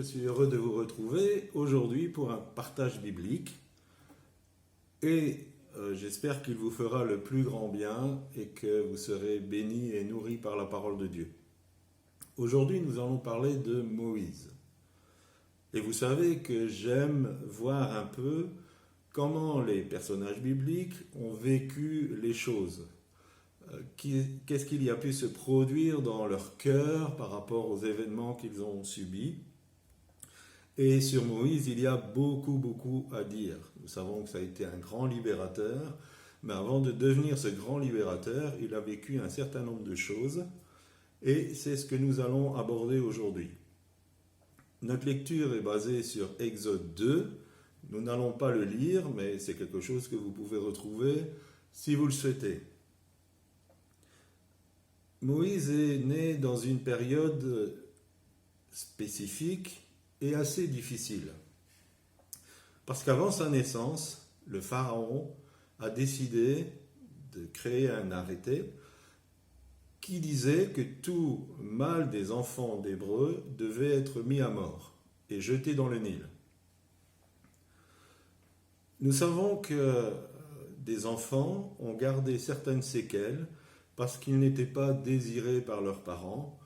suis heureux de vous retrouver aujourd'hui pour un partage biblique et j'espère qu'il vous fera le plus grand bien et que vous serez bénis et nourris par la parole de Dieu. Aujourd'hui, nous allons parler de Moïse. Et vous savez que j'aime voir un peu comment les personnages bibliques ont vécu les choses. Qu'est-ce qu'il y a pu se produire dans leur cœur par rapport aux événements qu'ils ont subis. Et sur Moïse, il y a beaucoup à dire. Nous savons que ça a été un grand libérateur, mais avant de devenir ce grand libérateur, il a vécu un certain nombre de choses, et c'est ce que nous allons aborder aujourd'hui. Notre lecture est basée sur Exode 2. Nous n'allons pas le lire, mais c'est quelque chose que vous pouvez retrouver si vous le souhaitez. Moïse est né dans une période spécifique et assez difficile. Parce qu'avant sa naissance, le pharaon a décidé de créer un arrêté qui disait que tout mâle des enfants d'Hébreux devait être mis à mort et jeté dans le Nil. Nous savons que des enfants ont gardé certaines séquelles parce qu'ils n'étaient pas désirés par leurs parents,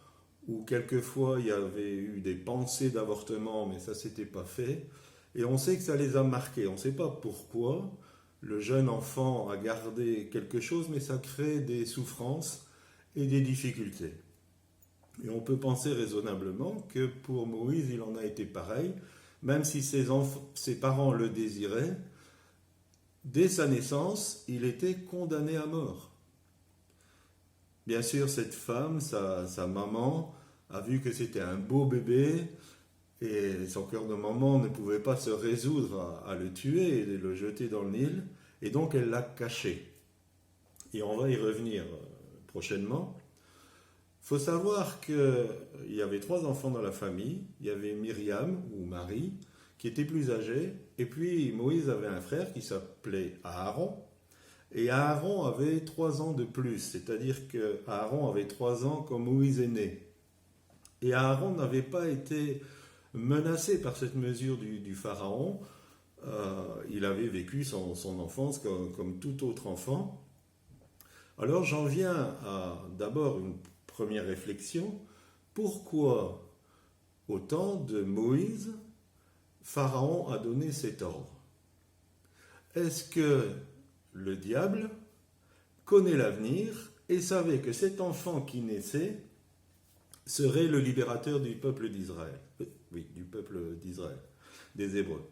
ou quelquefois il y avait eu des pensées d'avortement, mais ça s'était pas fait, et on sait que ça les a marqués. On ne sait pas pourquoi le jeune enfant a gardé quelque chose, mais ça crée des souffrances et des difficultés. Et on peut penser raisonnablement que pour Moïse, il en a été pareil, même si ses parents le désiraient, dès sa naissance, il était condamné à mort. Bien sûr, cette femme, sa maman, a vu que c'était un beau bébé et son cœur de maman ne pouvait pas se résoudre à le tuer et le jeter dans le Nil, et donc elle l'a caché. Et on va y revenir prochainement. Il faut savoir qu'il y avait 3 enfants dans la famille. Il y avait Myriam, ou Marie, qui était plus âgée, et puis Moïse avait un frère qui s'appelait Aaron. Et Aaron avait 3 ans de plus, c'est-à-dire que Aaron avait 3 ans quand Moïse est né. Et Aaron n'avait pas été menacé par cette mesure du pharaon. Il avait vécu son enfance comme tout autre enfant. Alors j'en viens à d'abord une première réflexion. Pourquoi, au temps de Moïse, Pharaon a donné cet ordre? Est-ce que le diable connaît l'avenir et savait que cet enfant qui naissait serait le libérateur du peuple d'Israël? Oui, du peuple d'Israël, des Hébreux.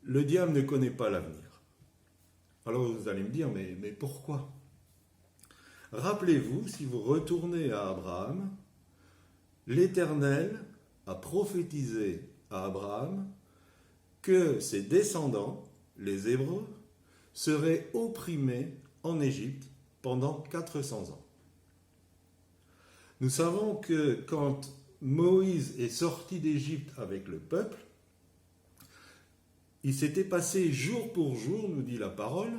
Le diable ne connaît pas l'avenir. Alors vous allez me dire, mais pourquoi? Rappelez-vous, si vous retournez à Abraham, l'Éternel a prophétisé à Abraham que ses descendants, les Hébreux, seraient opprimés en Égypte pendant 400 ans. Nous savons que quand Moïse est sorti d'Égypte avec le peuple, il s'était passé jour pour jour, nous dit la parole,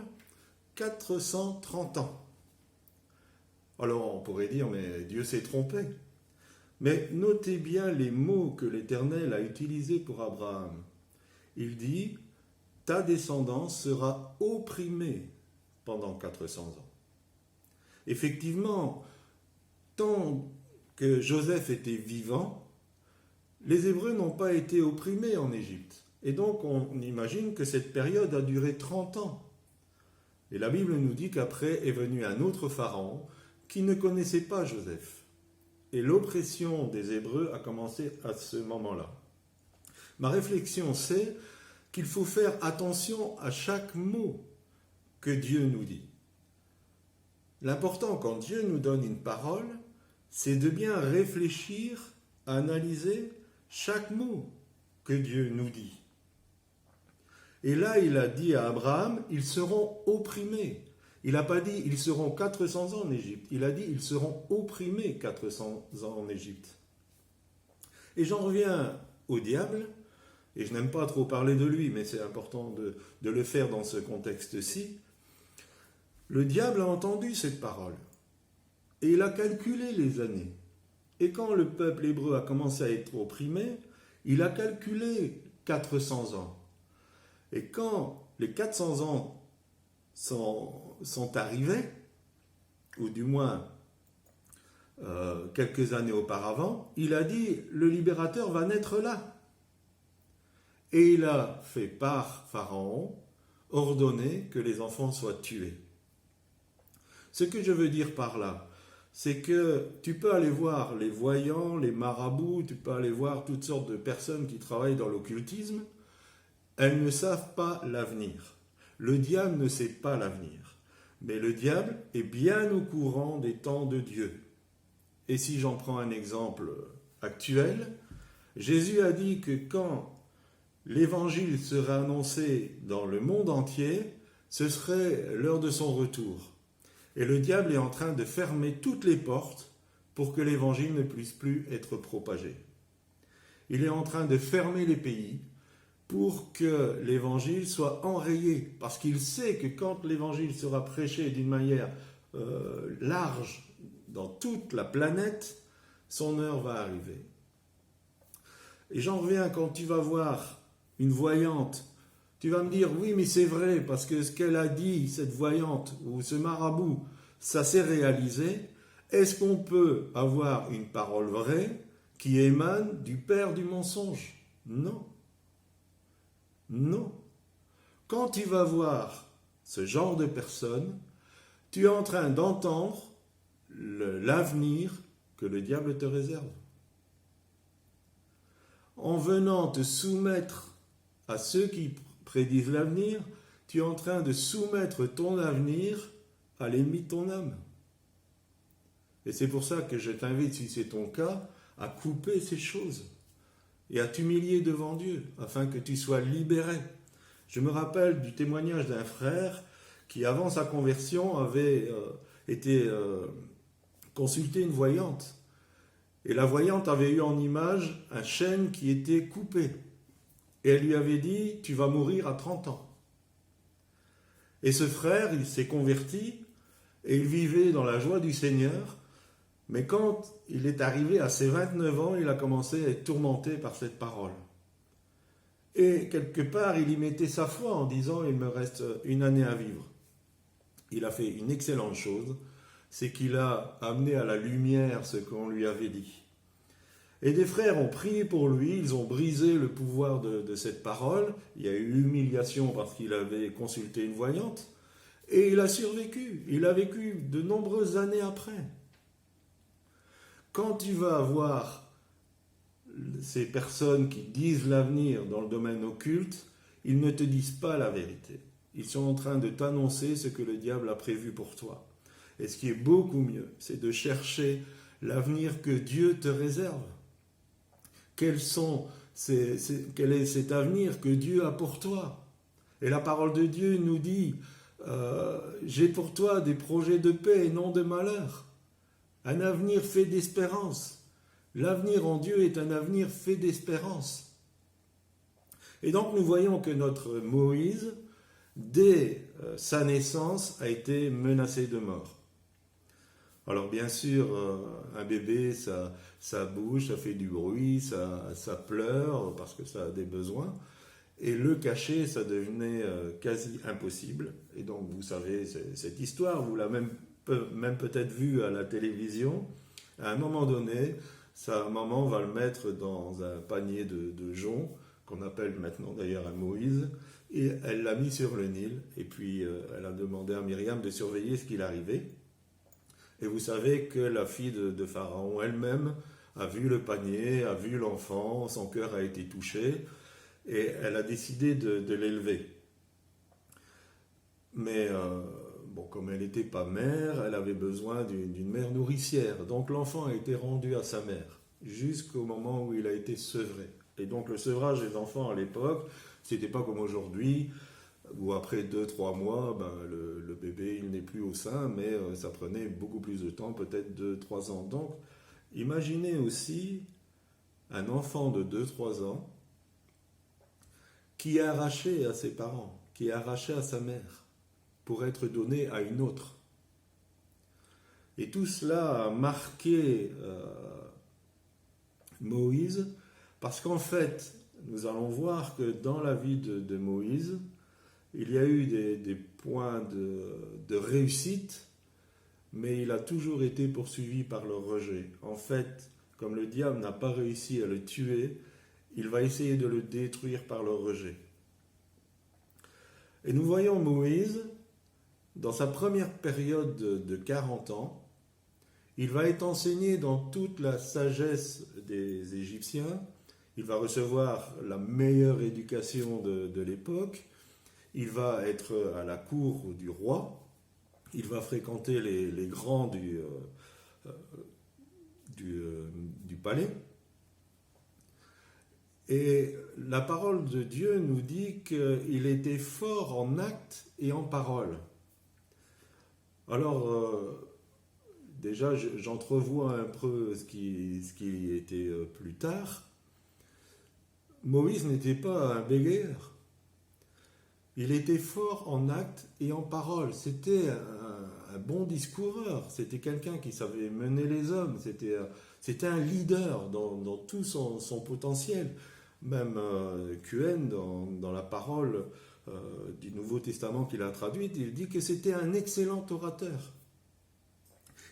430 ans. Alors on pourrait dire, mais Dieu s'est trompé. Mais notez bien les mots que l'Éternel a utilisés pour Abraham. Il dit, ta descendance sera opprimée pendant 400 ans. Effectivement, tant que Joseph était vivant, les Hébreux n'ont pas été opprimés en Égypte. Et donc on imagine que cette période a duré 30 ans. Et la Bible nous dit qu'après est venu un autre pharaon qui ne connaissait pas Joseph. Et l'oppression des Hébreux a commencé à ce moment-là. Ma réflexion, c'est qu'il faut faire attention à chaque mot que Dieu nous dit. L'important quand Dieu nous donne une parole, c'est de bien réfléchir, analyser chaque mot que Dieu nous dit. Et là, il a dit à Abraham, ils seront opprimés. Il n'a pas dit, ils seront 400 ans en Égypte. Il a dit, ils seront opprimés 400 ans en Égypte. Et j'en reviens au diable. Et je n'aime pas trop parler de lui, mais c'est important de le faire dans ce contexte-ci. Le diable a entendu cette parole. Et il a calculé les années. Et quand le peuple hébreu a commencé à être opprimé, il a calculé 400 ans. Et quand les 400 ans sont arrivés, ou du moins quelques années auparavant, il a dit, le libérateur va naître là. Et il a fait par Pharaon ordonner que les enfants soient tués. Ce que je veux dire par là, c'est que tu peux aller voir les voyants, les marabouts, tu peux aller voir toutes sortes de personnes qui travaillent dans l'occultisme, elles ne savent pas l'avenir. Le diable ne sait pas l'avenir. Mais le diable est bien au courant des temps de Dieu. Et si j'en prends un exemple actuel, Jésus a dit que quand l'évangile serait annoncé dans le monde entier, ce serait l'heure de son retour. Et le diable est en train de fermer toutes les portes pour que l'évangile ne puisse plus être propagé. Il est en train de fermer les pays pour que l'évangile soit enrayé, parce qu'il sait que quand l'évangile sera prêché d'une manière large dans toute la planète, son heure va arriver. Et j'en reviens quand tu vas voir une voyante, tu vas me dire, oui, mais c'est vrai, parce que ce qu'elle a dit, cette voyante, ou ce marabout, ça s'est réalisé. Est-ce qu'on peut avoir une parole vraie qui émane du père du mensonge? Non. Non. Quand tu vas voir ce genre de personnes, tu es en train d'entendre l'avenir que le diable te réserve. En venant te soumettre à ceux qui prédisent l'avenir, tu es en train de soumettre ton avenir à l'ennemi de ton âme. Et c'est pour ça que je t'invite, si c'est ton cas, à couper ces choses et à t'humilier devant Dieu, afin que tu sois libéré. Je me rappelle du témoignage d'un frère qui, avant sa conversion, avait été consulter une voyante. Et la voyante avait eu en image un chêne qui était coupé. Et elle lui avait dit, tu vas mourir à 30 ans. Et ce frère, il s'est converti et il vivait dans la joie du Seigneur. Mais quand il est arrivé à ses 29 ans, il a commencé à être tourmenté par cette parole. Et quelque part, il y mettait sa foi en disant, il me reste une année à vivre. Il a fait une excellente chose, c'est qu'il a amené à la lumière ce qu'on lui avait dit. Et des frères ont prié pour lui, ils ont brisé le pouvoir de cette parole. Il y a eu humiliation parce qu'il avait consulté une voyante. Et il a survécu. Il a vécu de nombreuses années après. Quand tu vas voir ces personnes qui disent l'avenir dans le domaine occulte, ils ne te disent pas la vérité. Ils sont en train de t'annoncer ce que le diable a prévu pour toi. Et ce qui est beaucoup mieux, c'est de chercher l'avenir que Dieu te réserve. Quel est cet avenir que Dieu a pour toi? Et la parole de Dieu nous dit, j'ai pour toi des projets de paix et non de malheur. Un avenir fait d'espérance. L'avenir en Dieu est un avenir fait d'espérance. Et donc nous voyons que notre Moïse, dès sa naissance, a été menacé de mort. Alors bien sûr, un bébé, ça bouge, ça fait du bruit, ça pleure parce que ça a des besoins. Et le cacher, ça devenait quasi impossible. Et donc vous savez cette histoire, vous l'avez même peut-être vue à la télévision. À un moment donné, sa maman va le mettre dans un panier de joncs, qu'on appelle maintenant d'ailleurs un Moïse, et elle l'a mis sur le Nil. Et puis elle a demandé à Myriam de surveiller ce qu'il arrivait. Et vous savez que la fille de Pharaon elle-même a vu le panier, a vu l'enfant, son cœur a été touché, et elle a décidé de l'élever. Mais comme elle n'était pas mère, elle avait besoin d'une mère nourricière. Donc l'enfant a été rendu à sa mère, jusqu'au moment où il a été sevré. Et donc le sevrage des enfants à l'époque, c'était pas comme aujourd'hui, où après 2-3 mois, le bébé il n'est plus au sein, mais ça prenait beaucoup plus de temps, peut-être 2-3 ans. Donc imaginez aussi un enfant de 2-3 ans qui est arraché à ses parents, qui est arraché à sa mère, pour être donné à une autre. Et tout cela a marqué Moïse, parce qu'en fait, nous allons voir que dans la vie de Moïse, il y a eu des points de réussite, mais il a toujours été poursuivi par le rejet. En fait, comme le diable n'a pas réussi à le tuer, il va essayer de le détruire par le rejet. Et nous voyons Moïse, dans sa première période de 40 ans, il va être enseigné dans toute la sagesse des Égyptiens, il va recevoir la meilleure éducation de l'époque, il va être à la cour du roi, il va fréquenter les grands du palais. Et la parole de Dieu nous dit qu'il était fort en actes et en paroles. Alors, déjà, j'entrevois un peu ce qui était plus tard. Moïse n'était pas un bégayeur. Il était fort en actes et en paroles. C'était un bon discoureur. C'était quelqu'un qui savait mener les hommes. C'était un leader dans tout son potentiel. Même Quen, dans la parole du Nouveau Testament qu'il a traduite, il dit que c'était un excellent orateur.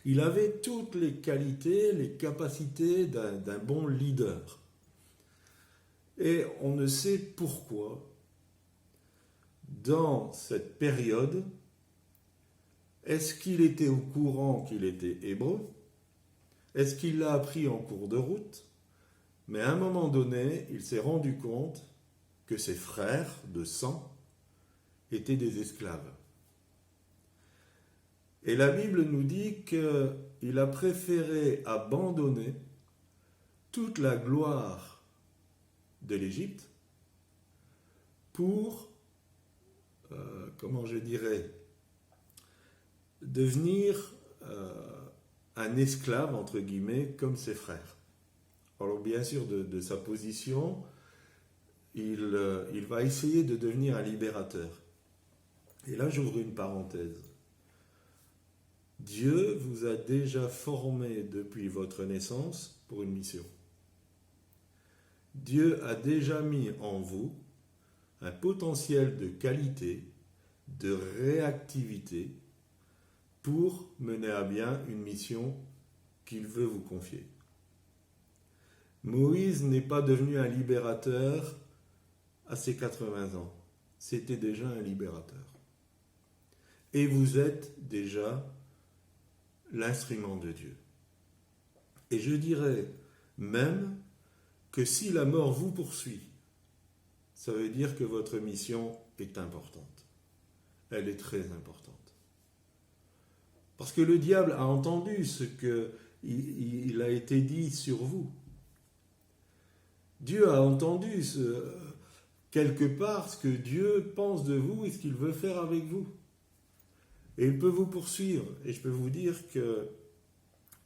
Il avait toutes les qualités, les capacités d'un bon leader. Et on ne sait pourquoi, dans cette période, est-ce qu'il était au courant qu'il était hébreu? Est-ce qu'il l'a appris en cours de route? Mais à un moment donné, il s'est rendu compte que ses frères de sang étaient des esclaves. Et la Bible nous dit qu'il a préféré abandonner toute la gloire de l'Égypte pour, devenir un esclave, entre guillemets, comme ses frères. Alors bien sûr, de sa position, il va essayer de devenir un libérateur. Et là, j'ouvre une parenthèse. Dieu vous a déjà formé depuis votre naissance pour une mission. Dieu a déjà mis en vous un potentiel de qualité, de réactivité pour mener à bien une mission qu'il veut vous confier. Moïse n'est pas devenu un libérateur à ses 80 ans. C'était déjà un libérateur. Et vous êtes déjà l'instrument de Dieu. Et je dirais même que si la mort vous poursuit, ça veut dire que votre mission est importante. Elle est très importante. Parce que le diable a entendu ce qu'il a été dit sur vous. Dieu a entendu quelque part ce que Dieu pense de vous et ce qu'il veut faire avec vous. Et il peut vous poursuivre. Et je peux vous dire que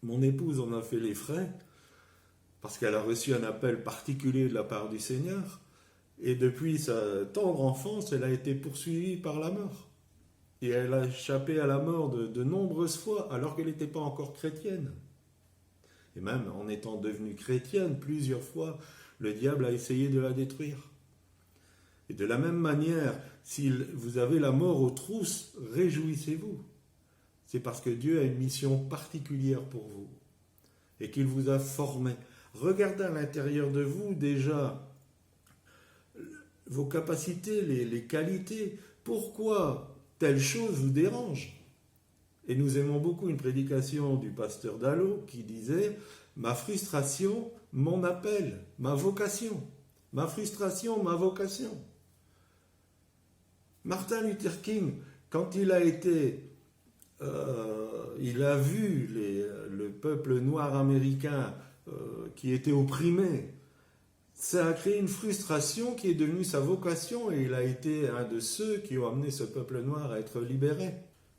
mon épouse en a fait les frais parce qu'elle a reçu un appel particulier de la part du Seigneur. Et depuis sa tendre enfance, elle a été poursuivie par la mort. Et elle a échappé à la mort de nombreuses fois alors qu'elle n'était pas encore chrétienne. Et même en étant devenue chrétienne, plusieurs fois, le diable a essayé de la détruire. Et de la même manière, si vous avez la mort aux trousses, réjouissez-vous. C'est parce que Dieu a une mission particulière pour vous et qu'il vous a formé. Regardez à l'intérieur de vous déjà vos capacités, les qualités. Pourquoi telle chose vous dérange? Et nous aimons beaucoup une prédication du pasteur Dallo qui disait « Ma frustration, mon appel, ma vocation. Ma frustration, ma vocation. » Martin Luther King, quand il a vu le peuple noir américain qui était opprimé, ça a créé une frustration qui est devenue sa vocation et il a été un de ceux qui ont amené ce peuple noir à être libéré.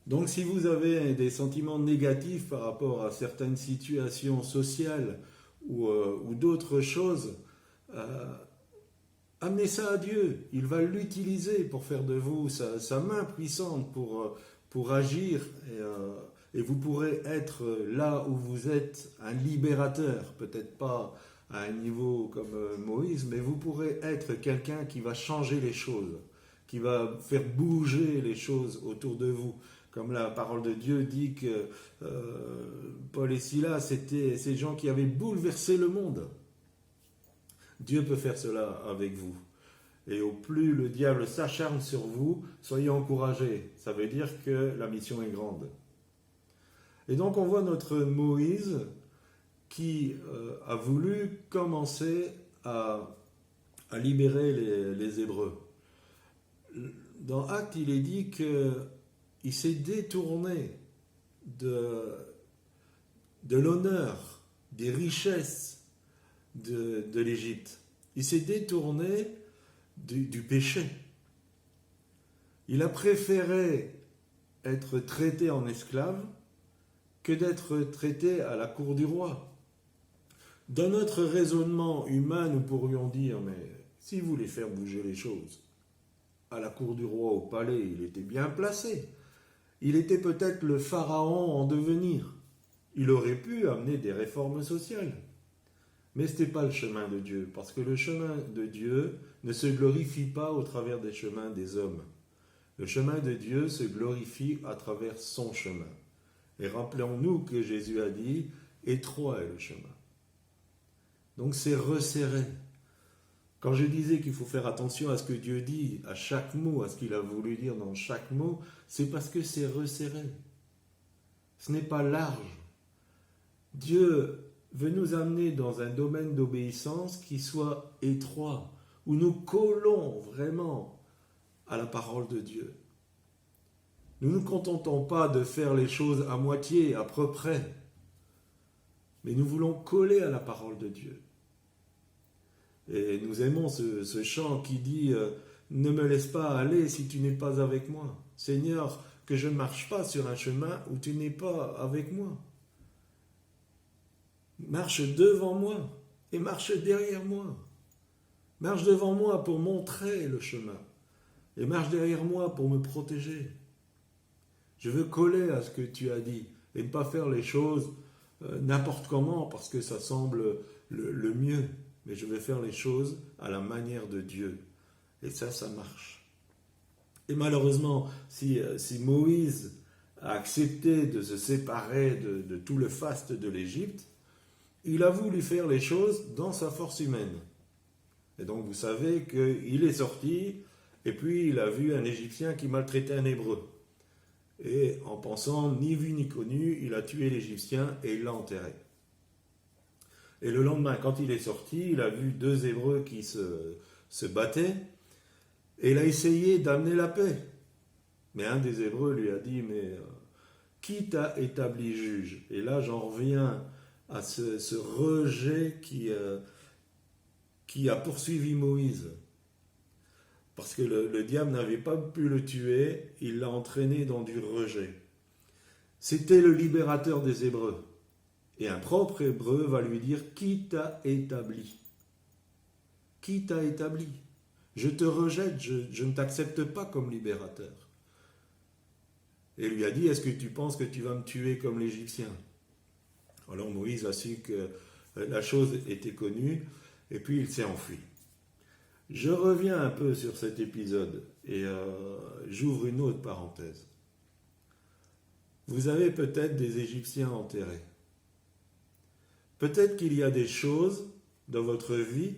Donc si vous avez des sentiments négatifs par rapport à certaines situations sociales ou d'autres choses, amenez ça à Dieu. Il va l'utiliser pour faire de vous sa main puissante pour agir et vous pourrez être là où vous êtes un libérateur, peut-être pas à un niveau comme Moïse, mais vous pourrez être quelqu'un qui va changer les choses, qui va faire bouger les choses autour de vous. Comme la parole de Dieu dit que Paul et Silas, c'était ces gens qui avaient bouleversé le monde. Dieu peut faire cela avec vous. Et au plus le diable s'acharne sur vous, soyez encouragés. Ça veut dire que la mission est grande. Et donc on voit notre Moïse qui a voulu commencer à libérer les Hébreux. Dans Actes, il est dit qu'il s'est détourné de l'honneur, des richesses de l'Égypte. Il s'est détourné du péché. Il a préféré être traité en esclave que d'être traité à la cour du roi. Dans notre raisonnement humain, nous pourrions dire, mais s'il voulait faire bouger les choses, à la cour du roi, au palais, il était bien placé. Il était peut-être le pharaon en devenir. Il aurait pu amener des réformes sociales. Mais ce n'était pas le chemin de Dieu, parce que le chemin de Dieu ne se glorifie pas au travers des chemins des hommes. Le chemin de Dieu se glorifie à travers son chemin. Et rappelons-nous que Jésus a dit, étroit est le chemin. Donc c'est resserré. Quand je disais qu'il faut faire attention à ce que Dieu dit, à chaque mot, à ce qu'il a voulu dire dans chaque mot, c'est parce que c'est resserré. Ce n'est pas large. Dieu veut nous amener dans un domaine d'obéissance qui soit étroit, où nous collons vraiment à la parole de Dieu. Nous ne nous contentons pas de faire les choses à moitié, à peu près, mais nous voulons coller à la parole de Dieu. Et nous aimons ce chant qui dit « Ne me laisse pas aller si tu n'es pas avec moi. Seigneur, que je ne marche pas sur un chemin où tu n'es pas avec moi. Marche devant moi et marche derrière moi. Marche devant moi pour montrer le chemin et marche derrière moi pour me protéger. Je veux coller à ce que tu as dit et ne pas faire les choses n'importe comment parce que ça semble le mieux. Mais je vais faire les choses à la manière de Dieu. Et ça marche. Et malheureusement, si Moïse a accepté de se séparer de tout le faste de l'Égypte, il a voulu faire les choses dans sa force humaine. Et donc vous savez qu'il est sorti, et puis il a vu un Égyptien qui maltraitait un Hébreu. Et en pensant ni vu ni connu, il a tué l'Égyptien et il l'a enterré. Et le lendemain, quand il est sorti, il a vu deux Hébreux qui se battaient, et il a essayé d'amener la paix. Mais un des Hébreux lui a dit, mais qui t'a établi juge? Et là, j'en reviens à ce rejet qui a poursuivi Moïse. Parce que le diable n'avait pas pu le tuer, il l'a entraîné dans du rejet. C'était le libérateur des Hébreux. Et un propre Hébreu va lui dire, qui t'a établi? Qui t'a établi? Je te rejette, je ne t'accepte pas comme libérateur. Et lui a dit, est-ce que tu penses que tu vas me tuer comme l'Égyptien? Alors Moïse a su que la chose était connue, et puis il s'est enfui. Je reviens un peu sur cet épisode, et j'ouvre une autre parenthèse. Vous avez peut-être des Égyptiens enterrés. Peut-être qu'il y a des choses dans votre vie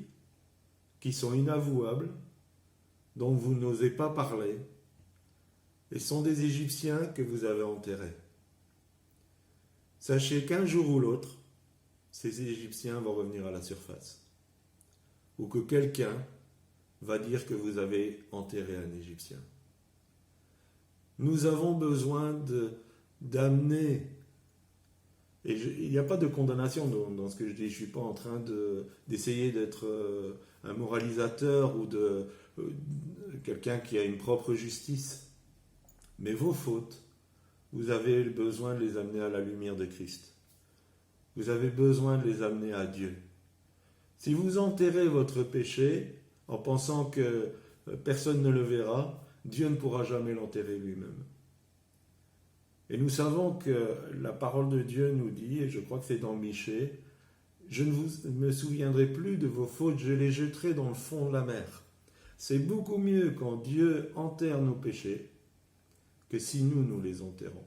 qui sont inavouables, dont vous n'osez pas parler, et sont des Égyptiens que vous avez enterrés. Sachez qu'un jour ou l'autre, ces Égyptiens vont revenir à la surface. Ou que quelqu'un va dire que vous avez enterré un Égyptien. Nous avons besoin d'amener, et il n'y a pas de condamnation dans ce que je dis, je ne suis pas en train d'essayer d'être un moralisateur ou quelqu'un qui a une propre justice. Mais vos fautes, vous avez besoin de les amener à la lumière de Christ. Vous avez besoin de les amener à Dieu. Si vous enterrez votre péché en pensant que personne ne le verra, Dieu ne pourra jamais l'enterrer lui-même. Et nous savons que la parole de Dieu nous dit, et je crois que c'est dans Michée, je ne me souviendrai plus de vos fautes, je les jeterai dans le fond de la mer. C'est beaucoup mieux quand Dieu enterre nos péchés que si nous les enterrons.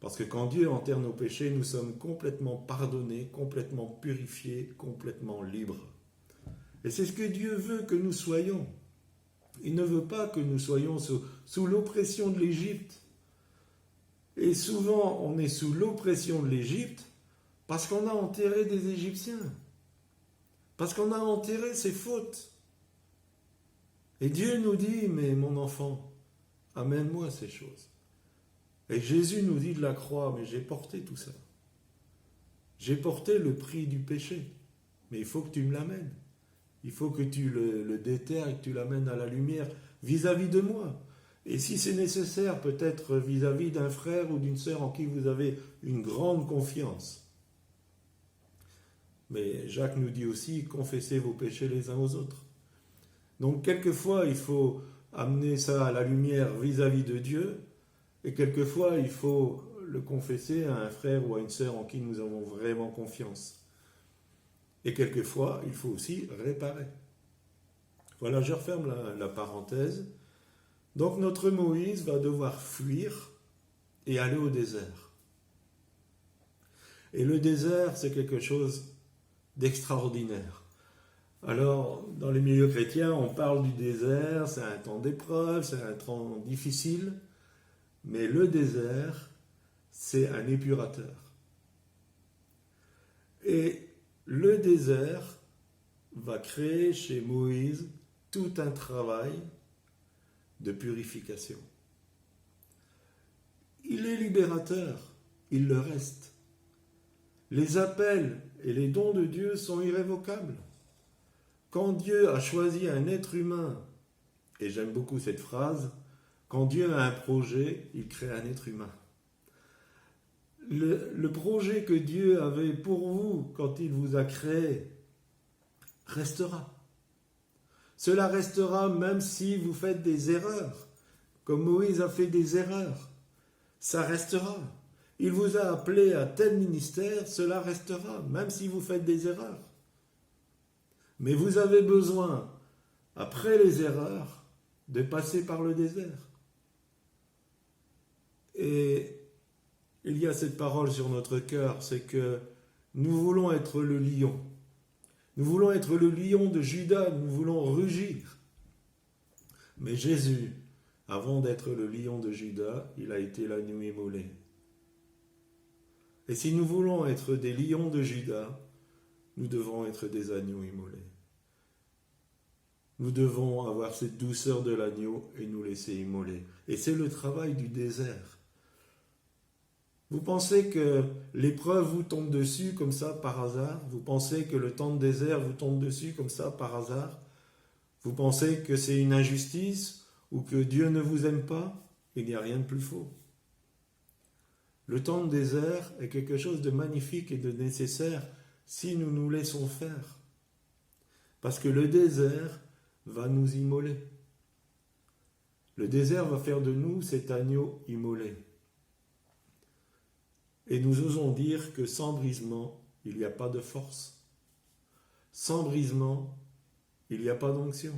Parce que quand Dieu enterre nos péchés, nous sommes complètement pardonnés, complètement purifiés, complètement libres. Et c'est ce que Dieu veut que nous soyons. Il ne veut pas que nous soyons sous l'oppression de l'Égypte. Et souvent, on est sous l'oppression de l'Égypte parce qu'on a enterré des Égyptiens. Parce qu'on a enterré ses fautes. Et Dieu nous dit, mais mon enfant, amène-moi ces choses. Et Jésus nous dit de la croix, mais j'ai porté tout ça. J'ai porté le prix du péché. Mais il faut que tu me l'amènes. Il faut que tu le déterres et que tu l'amènes à la lumière vis-à-vis de moi. Et si c'est nécessaire, peut-être vis-à-vis d'un frère ou d'une sœur en qui vous avez une grande confiance. Mais Jacques nous dit aussi, confessez vos péchés les uns aux autres. Donc quelquefois, il faut amener ça à la lumière vis-à-vis de Dieu, et quelquefois, il faut le confesser à un frère ou à une sœur en qui nous avons vraiment confiance. Et quelquefois, il faut aussi réparer. Voilà, je referme la parenthèse. Donc notre Moïse va devoir fuir et aller au désert. Et le désert, c'est quelque chose d'extraordinaire. Alors, dans les milieux chrétiens, on parle du désert, c'est un temps d'épreuve, c'est un temps difficile, mais le désert, c'est un épurateur. Et le désert va créer chez Moïse tout un travail de purification. Il est libérateur, il le reste. Les appels et les dons de Dieu sont irrévocables. Quand Dieu a choisi un être humain, et j'aime beaucoup cette phrase, quand Dieu a un projet, il crée un être humain. Le projet que Dieu avait pour vous quand il vous a créé restera. Cela restera même si vous faites des erreurs, comme Moïse a fait des erreurs. Ça restera. Il vous a appelé à tel ministère, cela restera, même si vous faites des erreurs. Mais vous avez besoin, après les erreurs, de passer par le désert. Et il y a cette parole sur notre cœur, c'est que nous voulons être le lion. Nous voulons être le lion de Juda, nous voulons rugir. Mais Jésus, avant d'être le lion de Juda, il a été l'agneau immolé. Et si nous voulons être des lions de Juda, nous devons être des agneaux immolés. Nous devons avoir cette douceur de l'agneau et nous laisser immoler. Et c'est le travail du désert. Vous pensez que l'épreuve vous tombe dessus comme ça par hasard? Vous pensez que le temps de désert vous tombe dessus comme ça par hasard? Vous pensez que c'est une injustice ou que Dieu ne vous aime pas? Il n'y a rien de plus faux. Le temps de désert est quelque chose de magnifique et de nécessaire si nous nous laissons faire. Parce que le désert va nous immoler. Le désert va faire de nous cet agneau immolé. Et nous osons dire que sans brisement, il n'y a pas de force. Sans brisement, il n'y a pas d'onction.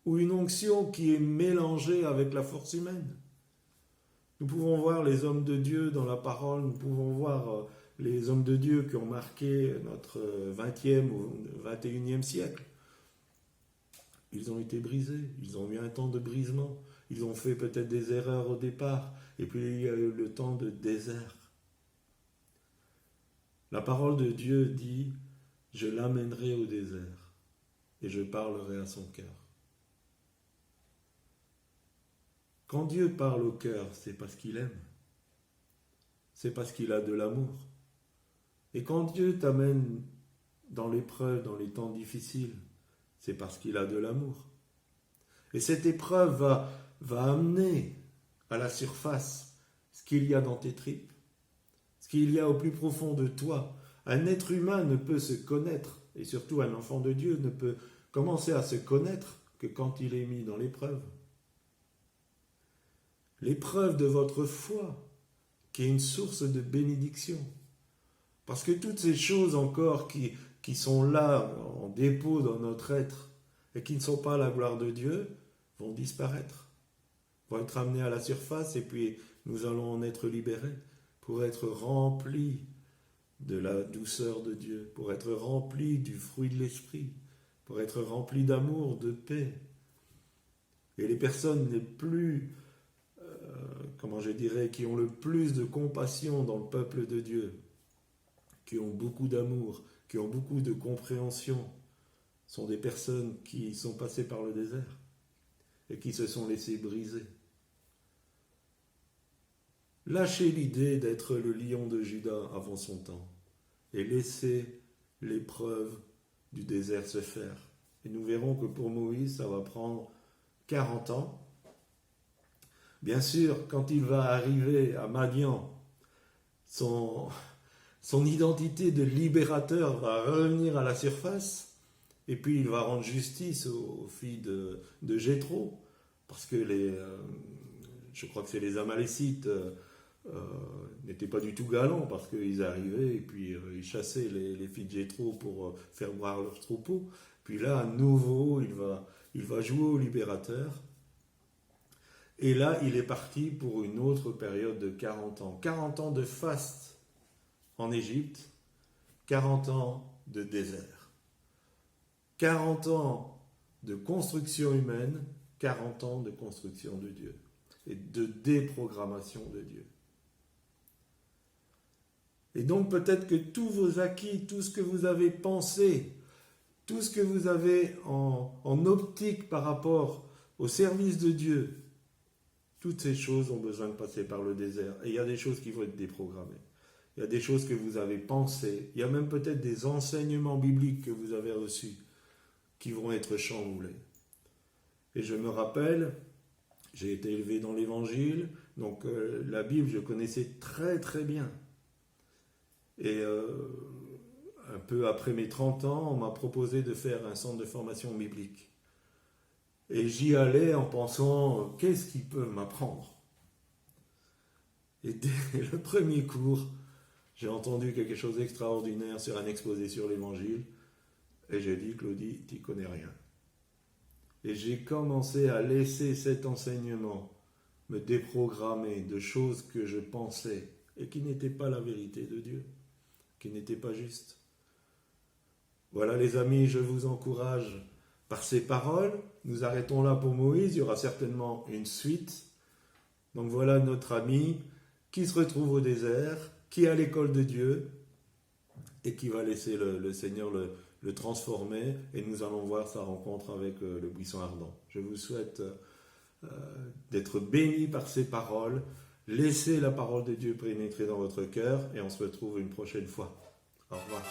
Ou une onction qui est mélangée avec la force humaine. Nous pouvons voir les hommes de Dieu dans la parole, nous pouvons voir les hommes de Dieu qui ont marqué notre 20e ou 21e siècle. Ils ont été brisés, ils ont eu un temps de brisement, ils ont fait peut-être des erreurs au départ, et puis il y a eu le temps de désert. La parole de Dieu dit « Je l'amènerai au désert, et je parlerai à son cœur ». Quand Dieu parle au cœur, c'est parce qu'il aime. C'est parce qu'il a de l'amour. Et quand Dieu t'amène dans l'épreuve, dans les temps difficiles, c'est parce qu'il a de l'amour. Et cette épreuve va amener à la surface ce qu'il y a dans tes tripes, ce qu'il y a au plus profond de toi. Un être humain ne peut se connaître, et surtout un enfant de Dieu ne peut commencer à se connaître que quand il est mis dans l'épreuve. L'épreuve de votre foi, qui est une source de bénédiction. Parce que toutes ces choses encore qui sont là en dépôt dans notre être et qui ne sont pas la gloire de Dieu vont disparaître, vont être amenées à la surface et puis nous allons en être libérés pour être remplis de la douceur de Dieu, pour être remplis du fruit de l'esprit, pour être remplis d'amour, de paix. Et les personnes les plus, comment je dirais, qui ont le plus de compassion dans le peuple de Dieu, qui ont beaucoup d'amour, qui ont beaucoup de compréhension, sont des personnes qui sont passées par le désert et qui se sont laissées briser. Lâchez l'idée d'être le lion de Juda avant son temps et laissez l'épreuve du désert se faire. Et nous verrons que pour Moïse, ça va prendre 40 ans. Bien sûr, quand il va arriver à Madian, son identité de libérateur va revenir à la surface, et puis il va rendre justice aux filles de Jéthro, parce que je crois que c'est les Amalécites n'étaient pas du tout galants, parce qu'ils arrivaient et puis ils chassaient les filles de Jéthro pour faire boire leur troupeau. Puis là, à nouveau, il va jouer au libérateur. Et là, il est parti pour une autre période de 40 ans. 40 ans de faste en Égypte, 40 ans de désert. 40 ans de construction humaine, 40 ans de construction de Dieu et de déprogrammation de Dieu. Et donc peut-être que tous vos acquis, tout ce que vous avez pensé, tout ce que vous avez en optique par rapport au service de Dieu, toutes ces choses ont besoin de passer par le désert. Et il y a des choses qui vont être déprogrammées. Il y a des choses que vous avez pensées. Il y a même peut-être des enseignements bibliques que vous avez reçus qui vont être chamboulés. Et je me rappelle, j'ai été élevé dans l'Évangile, donc la Bible, je connaissais très très bien. Et un peu après mes 30 ans, on m'a proposé de faire un centre de formation biblique. Et j'y allais en pensant, qu'est-ce qu'il peut m'apprendre? Et dès le premier cours, j'ai entendu quelque chose d'extraordinaire sur un exposé sur l'Évangile. Et j'ai dit, Claudie, tu n'y connais rien. Et j'ai commencé à laisser cet enseignement me déprogrammer de choses que je pensais et qui n'étaient pas la vérité de Dieu, qui n'étaient pas justes. Voilà les amis, je vous encourage par ces paroles. Nous arrêtons là pour Moïse, il y aura certainement une suite. Donc voilà notre ami qui se retrouve au désert, qui est à l'école de Dieu et qui va laisser le Seigneur le transformer, et nous allons voir sa rencontre avec le buisson ardent. Je vous souhaite d'être bénis par ces paroles. Laissez la parole de Dieu pénétrer dans votre cœur et on se retrouve une prochaine fois. Au revoir.